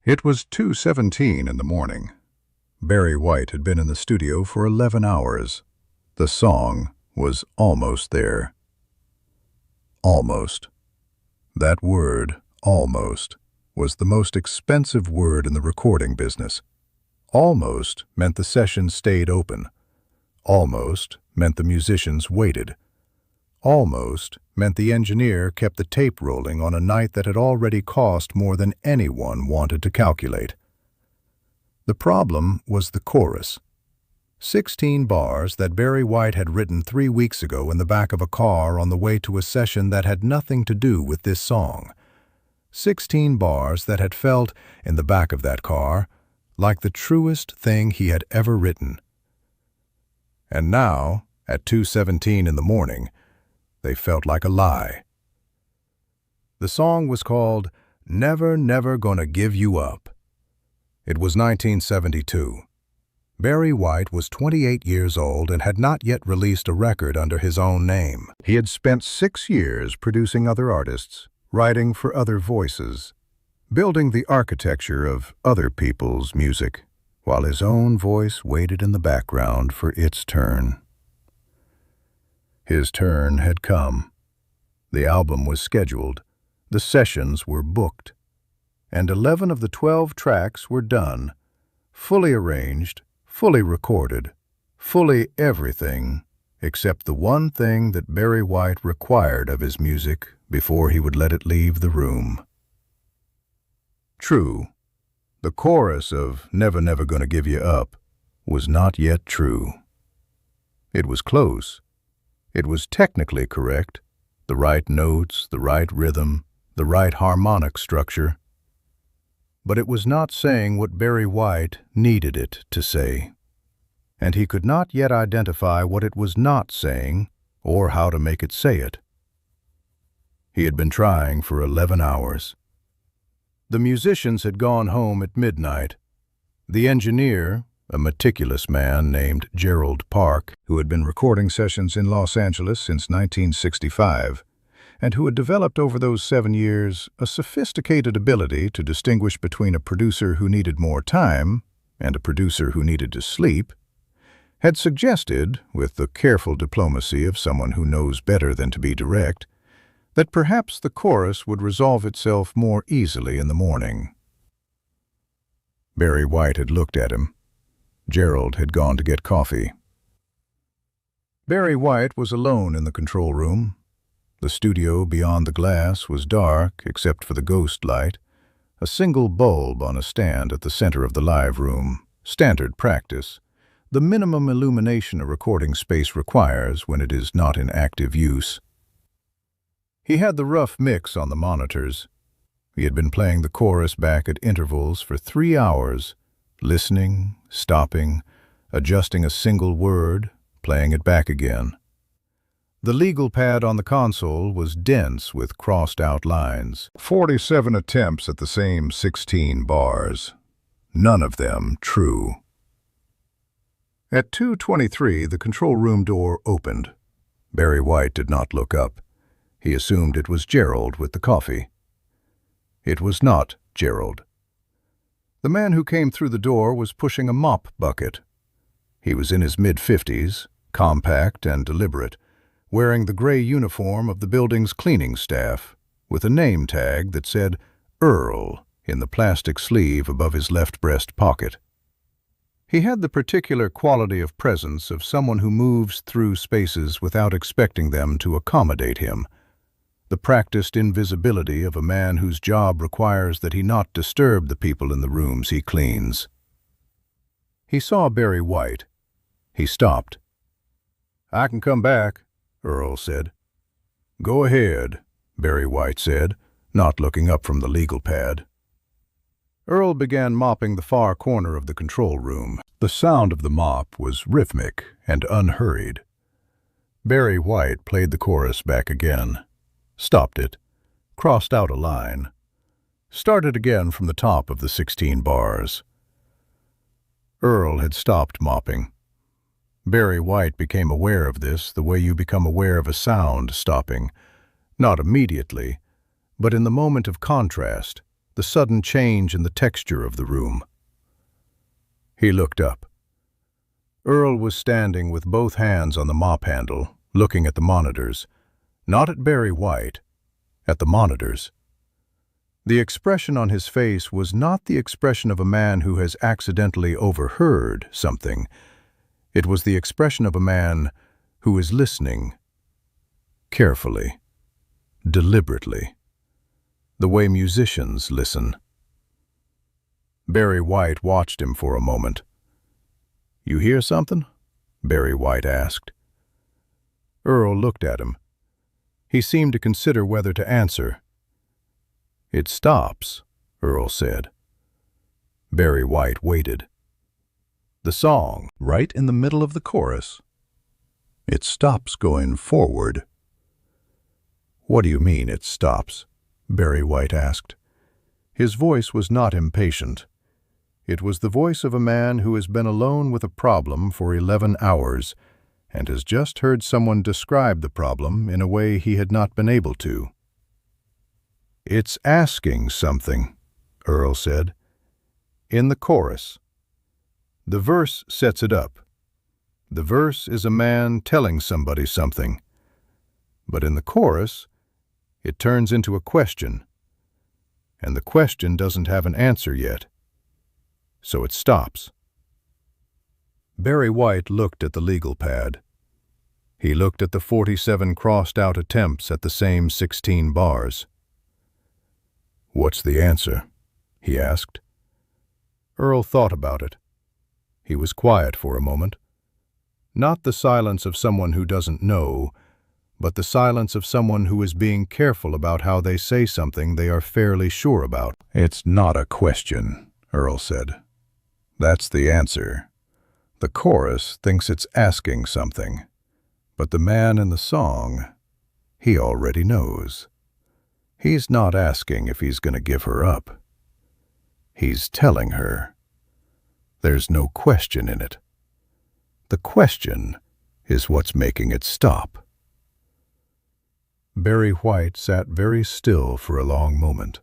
It was 2:17 in the morning. Barry White had been in the studio for 11 hours. The song was almost there. Almost. That word, almost, was the most expensive word in the recording business. Almost meant the session stayed open. Almost meant the musicians waited. Almost meant the engineer kept the tape rolling on a night that had already cost more than anyone wanted to calculate. The problem was the chorus. 16 bars that Barry White had written 3 weeks ago in the back of a car on the way to a session that had nothing to do with this song. 16 bars that had felt, in the back of that car, like the truest thing he had ever written. And now, at 2:17 in the morning, they felt like a lie. The song was called Never, Never Gonna Give You Up. It was 1972. Barry White was 28 years old and had not yet released a record under his own name. He had spent 6 years producing other artists, writing for other voices, building the architecture of other people's music, while his own voice waited in the background for its turn. His turn had come. The album was scheduled, the sessions were booked, and 11 of the 12 tracks were done, fully arranged, fully recorded, fully everything except the one thing that Barry White required of his music before he would let it leave the room. True, the chorus of Never, Never Gonna Give You Up was not yet true. It was close. It was technically correct, the right notes, the right rhythm, the right harmonic structure. But it was not saying what Barry White needed it to say. And he could not yet identify what it was not saying or how to make it say it. He had been trying for 11 hours. The musicians had gone home at midnight. The engineer, a meticulous man named Gerald Park, who had been recording sessions in Los Angeles since 1965, and who had developed over those 7 years a sophisticated ability to distinguish between a producer who needed more time and a producer who needed to sleep, had suggested, with the careful diplomacy of someone who knows better than to be direct, that perhaps the chorus would resolve itself more easily in the morning. Barry White had looked at him. Gerald had gone to get coffee. Barry White was alone in the control room. The studio beyond the glass was dark except for the ghost light, a single bulb on a stand at the center of the live room, standard practice, the minimum illumination a recording space requires when it is not in active use. He had the rough mix on the monitors. He had been playing the chorus back at intervals for 3 hours, listening, stopping, adjusting a single word, playing it back again. The legal pad on the console was dense with crossed-out lines. 47 attempts at the same 16 bars. None of them true. At 2:23, the control room door opened. Barry White did not look up. He assumed it was Gerald with the coffee. It was not Gerald. The man who came through the door was pushing a mop bucket. He was in his mid-50s, compact and deliberate, wearing the gray uniform of the building's cleaning staff, with a name tag that said Earl in the plastic sleeve above his left breast pocket. He had the particular quality of presence of someone who moves through spaces without expecting them to accommodate him, the practiced invisibility of a man whose job requires that he not disturb the people in the rooms he cleans. He saw Barry White. He stopped. "I can come back," Earl said. "Go ahead," Barry White said, not looking up from the legal pad. Earl began mopping the far corner of the control room. The sound of the mop was rhythmic and unhurried. Barry White played the chorus back again, stopped it, crossed out a line, started again from the top of the 16 bars. Earl had stopped mopping. Barry White became aware of this the way you become aware of a sound stopping, not immediately, but in the moment of contrast, the sudden change in the texture of the room. He looked up. Earl was standing with both hands on the mop handle, looking at the monitors, not at Barry White, at the monitors. The expression on his face was not the expression of a man who has accidentally overheard something. It was the expression of a man who is listening, carefully, deliberately, the way musicians listen. Barry White watched him for a moment. "You hear something?" Barry White asked. Earl looked at him. He seemed to consider whether to answer. "It stops," Earl said. Barry White waited. "The song, right in the middle of the chorus. It stops going forward." "What do you mean, it stops?" Barry White asked. His voice was not impatient. It was the voice of a man who has been alone with a problem for 11 hours and has just heard someone describe the problem in a way he had not been able to. "It's asking something," Earl said. "In the chorus. The verse sets it up. The verse is a man telling somebody something. But in the chorus, it turns into a question. And the question doesn't have an answer yet. So it stops." Barry White looked at the legal pad. He looked at the 47 crossed-out attempts at the same 16 bars. "What's the answer?" he asked. Earl thought about it. He was quiet for a moment. Not the silence of someone who doesn't know, but the silence of someone who is being careful about how they say something they are fairly sure about. "It's not a question," Earl said. "That's the answer. The chorus thinks it's asking something, but the man in the song, he already knows. He's not asking if he's going to give her up. He's telling her. There's no question in it. The question is what's making it stop." Barry White sat very still for a long moment.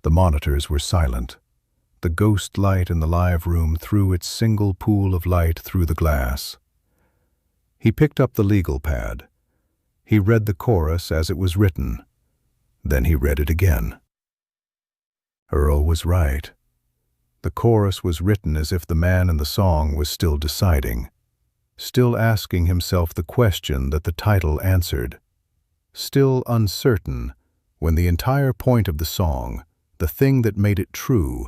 The monitors were silent. The ghost light in the live room threw its single pool of light through the glass. He picked up the legal pad. He read the chorus as it was written. Then he read it again. Earl was right. The chorus was written as if the man in the song was still deciding, still asking himself the question that the title answered, still uncertain when the entire point of the song, the thing that made it true,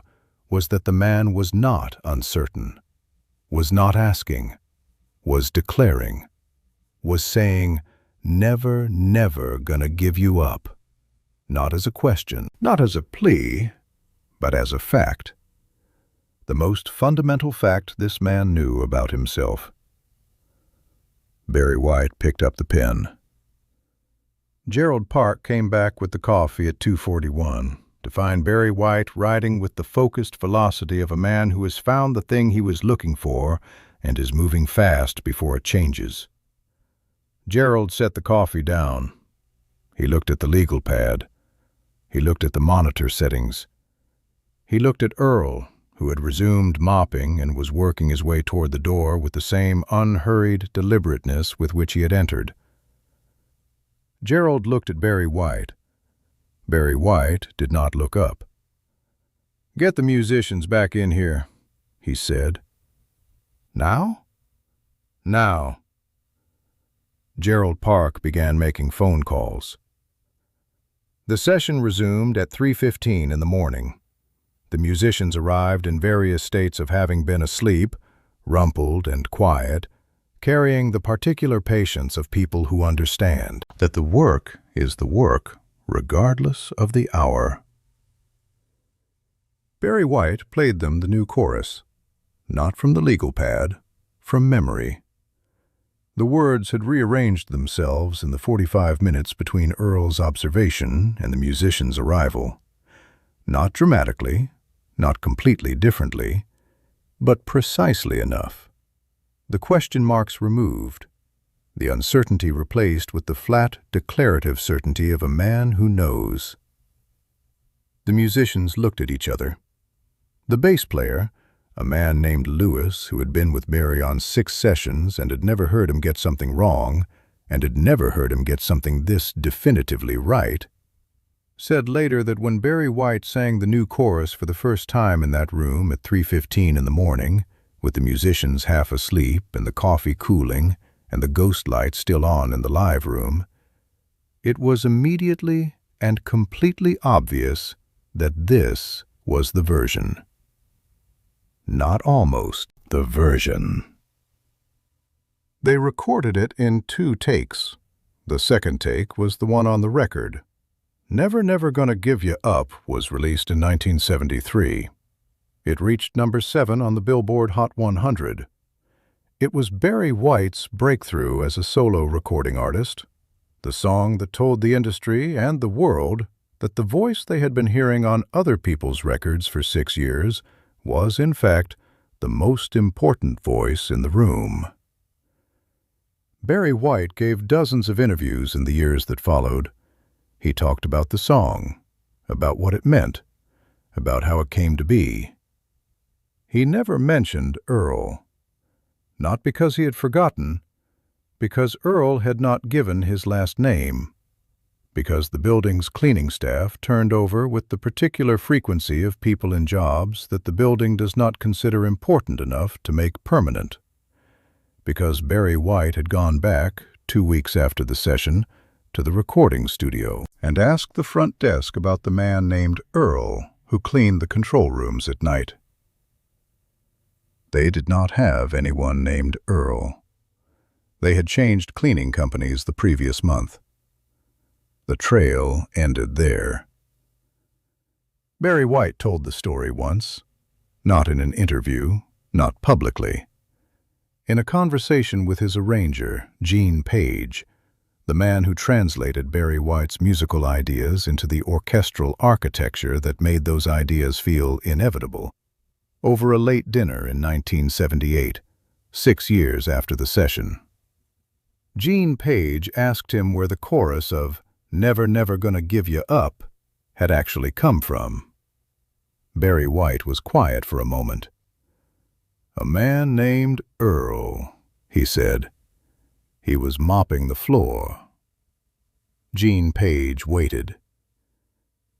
was that the man was not uncertain, was not asking, was declaring, was saying, "Never, never gonna give you up." Not as a question, not as a plea, but as a fact. The most fundamental fact this man knew about himself. Barry White picked up the pen. Gerald Park came back with the coffee at 2:41 to find Barry White riding with the focused velocity of a man who has found the thing he was looking for and is moving fast before it changes. Gerald set the coffee down. He looked at the legal pad. He looked at the monitor settings. He looked at Earl, who had resumed mopping and was working his way toward the door with the same unhurried deliberateness with which he had entered. Gerald looked at Barry White. Barry White did not look up. "Get the musicians back in here," he said. "Now?" "Now." Gerald Park began making phone calls. The session resumed at 3:15 in the morning. The musicians arrived in various states of having been asleep, rumpled and quiet, carrying the particular patience of people who understand that the work is the work, regardless of the hour. Barry White played them the new chorus, not from the legal pad, from memory. The words had rearranged themselves in the 45 minutes between Earl's observation and the musician's arrival. Not dramatically, not completely differently, but precisely enough. The question marks removed, the uncertainty replaced with the flat, declarative certainty of a man who knows. The musicians looked at each other. The bass player, a man named Lewis, who had been with Barry on 6 sessions and had never heard him get something wrong, and had never heard him get something this definitively right, said later that when Barry White sang the new chorus for the first time in that room at 3:15 in the morning, with the musicians half asleep and the coffee cooling and the ghost light still on in the live room, it was immediately and completely obvious that this was the version. Not almost the version. They recorded it in 2 takes. The second take was the one on the record. Never Never Gonna Give You Up was released in 1973. It reached number 7 on the Billboard Hot 100. It was Barry White's breakthrough as a solo recording artist, the song that told the industry and the world that the voice they had been hearing on other people's records for 6 years was, in fact, the most important voice in the room. Barry White gave dozens of interviews in the years that followed. He talked about the song, about what it meant, about how it came to be. He never mentioned Earl. Not because he had forgotten, because Earl had not given his last name, because the building's cleaning staff turned over with the particular frequency of people in jobs that the building does not consider important enough to make permanent, because Barry White had gone back, 2 weeks after the session, to the recording studio and asked the front desk about the man named Earl who cleaned the control rooms at night. They did not have anyone named Earl. They had changed cleaning companies the previous month. The trail ended there. Barry White told the story once, not in an interview, not publicly. In a conversation with his arranger, Gene Page, the man who translated Barry White's musical ideas into the orchestral architecture that made those ideas feel inevitable, over a late dinner in 1978, 6 years after the session. Gene Page asked him where the chorus of "Never Never Gonna Give You Up" had actually come from. Barry White was quiet for a moment. "A man named Earl," he said. "He was mopping the floor." Gene Page waited.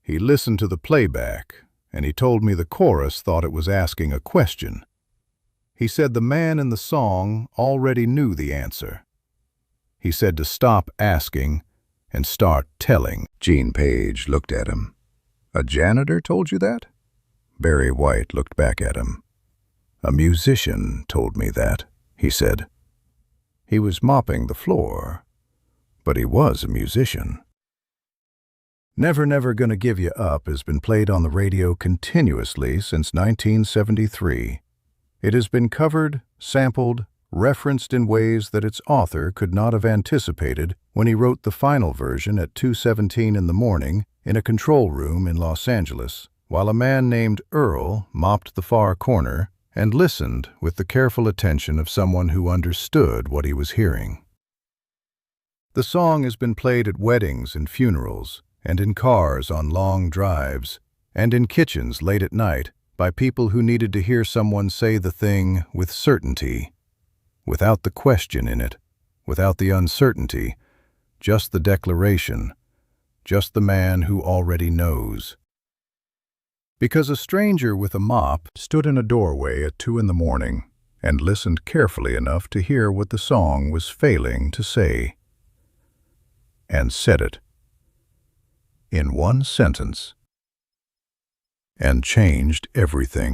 "He listened to the playback, and he told me the chorus thought it was asking a question. He said the man in the song already knew the answer. He said to stop asking and start telling." Gene Page looked at him. "A janitor told you that?" Barry White looked back at him. "A musician told me that," he said. "He was mopping the floor, but he was a musician." Never Never Gonna Give You Up has been played on the radio continuously since 1973. It has been covered, sampled, referenced in ways that its author could not have anticipated when he wrote the final version at 2:17 in the morning in a control room in Los Angeles, while a man named Earl mopped the far corner and listened with the careful attention of someone who understood what he was hearing. The song has been played at weddings and funerals, and in cars on long drives, and in kitchens late at night by people who needed to hear someone say the thing with certainty, without the question in it, without the uncertainty, just the declaration, just the man who already knows. Because a stranger with a mop stood in a doorway at 2 in the morning and listened carefully enough to hear what the song was failing to say, and said it in one sentence, and changed everything.